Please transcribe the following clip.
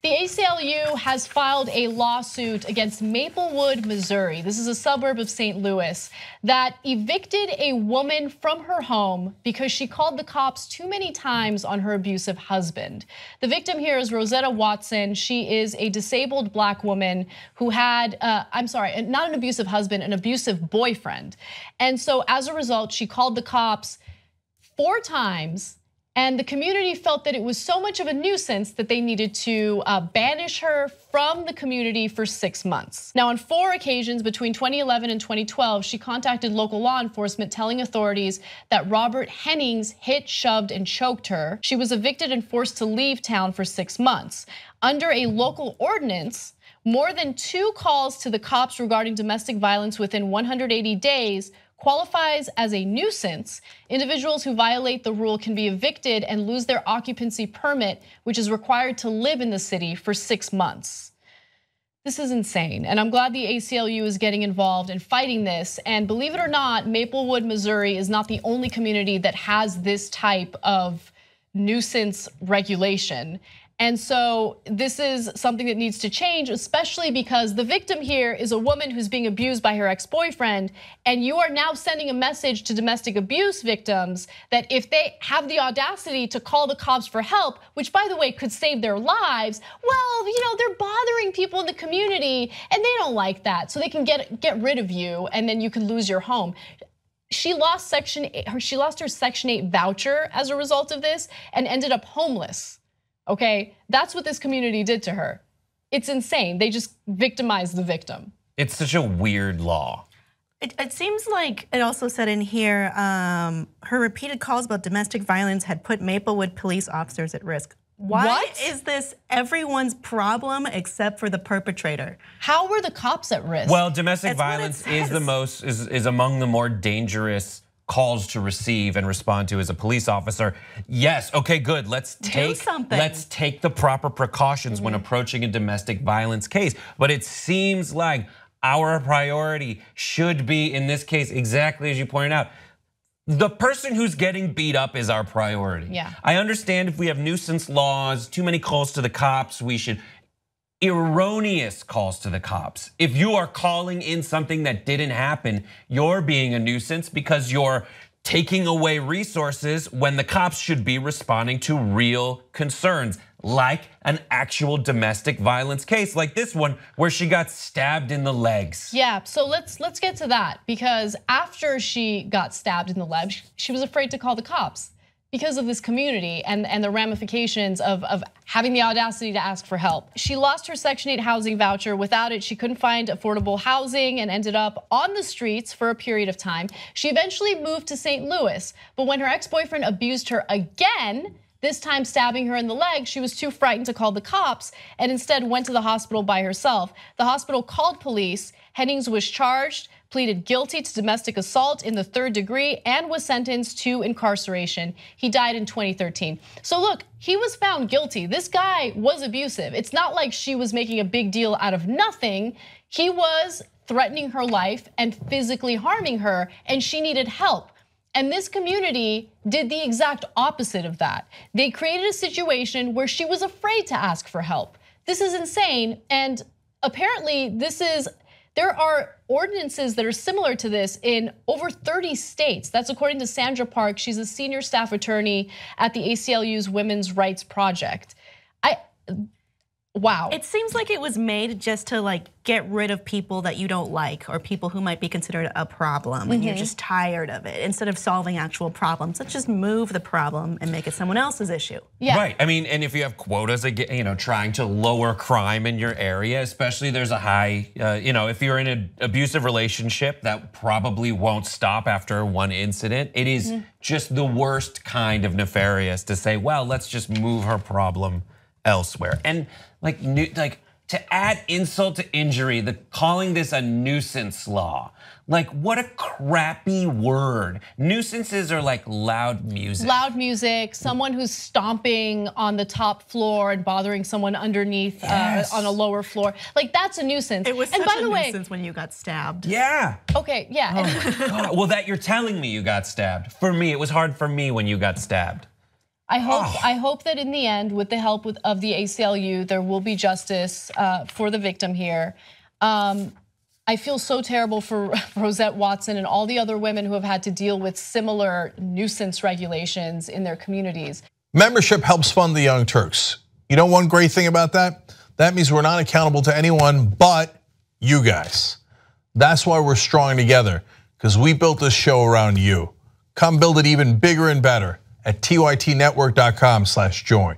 The ACLU has filed a lawsuit against Maplewood, Missouri. This is a suburb of St. Louis that evicted a woman from her home because she called the cops too many times on her abusive husband. The victim here is Rosetta Watson. She is a disabled black woman who had, not an abusive husband, an abusive boyfriend. And so as a result, she called the cops 4 times. And the community felt that it was so much of a nuisance that they needed to banish her from the community for 6 months. Now, on 4 occasions between 2011 and 2012, she contacted local law enforcement telling authorities that Robert Hennings hit, shoved, and choked her. She was evicted and forced to leave town for 6 months. Under a local ordinance, more than 2 calls to the cops regarding domestic violence within 180 days qualifies as a nuisance. Individuals who violate the rule can be evicted and lose their occupancy permit, which is required to live in the city for 6 months. This is insane, and I'm glad the ACLU is getting involved and fighting this. And believe it or not, Maplewood, Missouri is not the only community that has this type of nuisance regulation. And so this is something that needs to change, especially because the victim here is a woman who's being abused by her ex-boyfriend. And you are now sending a message to domestic abuse victims that if they have the audacity to call the cops for help, which by the way could save their lives, well, they're bothering people in the community and they don't like that. So they can get rid of you and then you can lose your home. She lost her Section 8 voucher as a result of this and ended up homeless. Okay, that's what this community did to her. It's insane. They just victimized the victim. It's such a weird law. It seems like it also said in here, her repeated calls about domestic violence had put Maplewood police officers at risk. Why is this everyone's problem except for the perpetrator? How were the cops at risk? Well, domestic violence is among the more dangerous calls to receive and respond to as a police officer. Yes, okay, good. Let's take the proper precautions when approaching a domestic violence case. But it seems like our priority should be, in this case, exactly as you pointed out, the person who's getting beat up is our priority. Yeah. I understand if we have nuisance laws, too many calls to the cops, we should erroneous calls to the cops. If you are calling in something that didn't happen, you're being a nuisance because you're taking away resources when the cops should be responding to real concerns, like an actual domestic violence case like this one where she got stabbed in the legs. Yeah, so let's get to that, because after she got stabbed in the leg, she was afraid to call the cops because of this community and the ramifications of having the audacity to ask for help. She lost her Section 8 housing voucher. Without it, she couldn't find affordable housing and ended up on the streets for a period of time. She eventually moved to St. Louis, but when her ex-boyfriend abused her again, this time stabbing her in the leg, she was too frightened to call the cops and instead went to the hospital by herself. The hospital called police. Hennings was charged, pleaded guilty to domestic assault in the 3rd degree, and was sentenced to incarceration. He died in 2013. So look, he was found guilty. This guy was abusive. It's not like she was making a big deal out of nothing. He was threatening her life and physically harming her, and she needed help. And this community did the exact opposite of that. They created a situation where she was afraid to ask for help. This is insane, and apparently there are ordinances that are similar to this in over 30 states. That's according to Sandra Park. She's a senior staff attorney at the ACLU's Women's Rights Project. Wow. It seems like it was made just to get rid of people that you don't like or people who might be considered a problem and you're just tired of it. Instead of solving actual problems, let's just move the problem and make it someone else's issue. Yeah. Right, I mean, and if you have quotas, trying to lower crime in your area, especially there's a high, if you're in an abusive relationship, that probably won't stop after one incident. It is just the worst kind of nefarious to say, well, let's just move her problem elsewhere. And to add insult to injury, calling this a nuisance law. What a crappy word. Nuisances are like loud music. Loud music, someone who's stomping on the top floor and bothering someone underneath on a lower floor. That's a nuisance. It was such a nuisance when you got stabbed. Yeah. Okay, yeah. Oh my God. Well, that you're telling me you got stabbed. For me, it was hard for me when you got stabbed. I hope that in the end, with the help of the ACLU, there will be justice for the victim here. I feel so terrible for Rosetta Watson and all the other women who have had to deal with similar nuisance regulations in their communities. Membership helps fund the Young Turks. You know one great thing about that? That means we're not accountable to anyone but you guys. That's why we're strong together, because we built this show around you. Come build it even bigger and better at tytnetwork.com/join.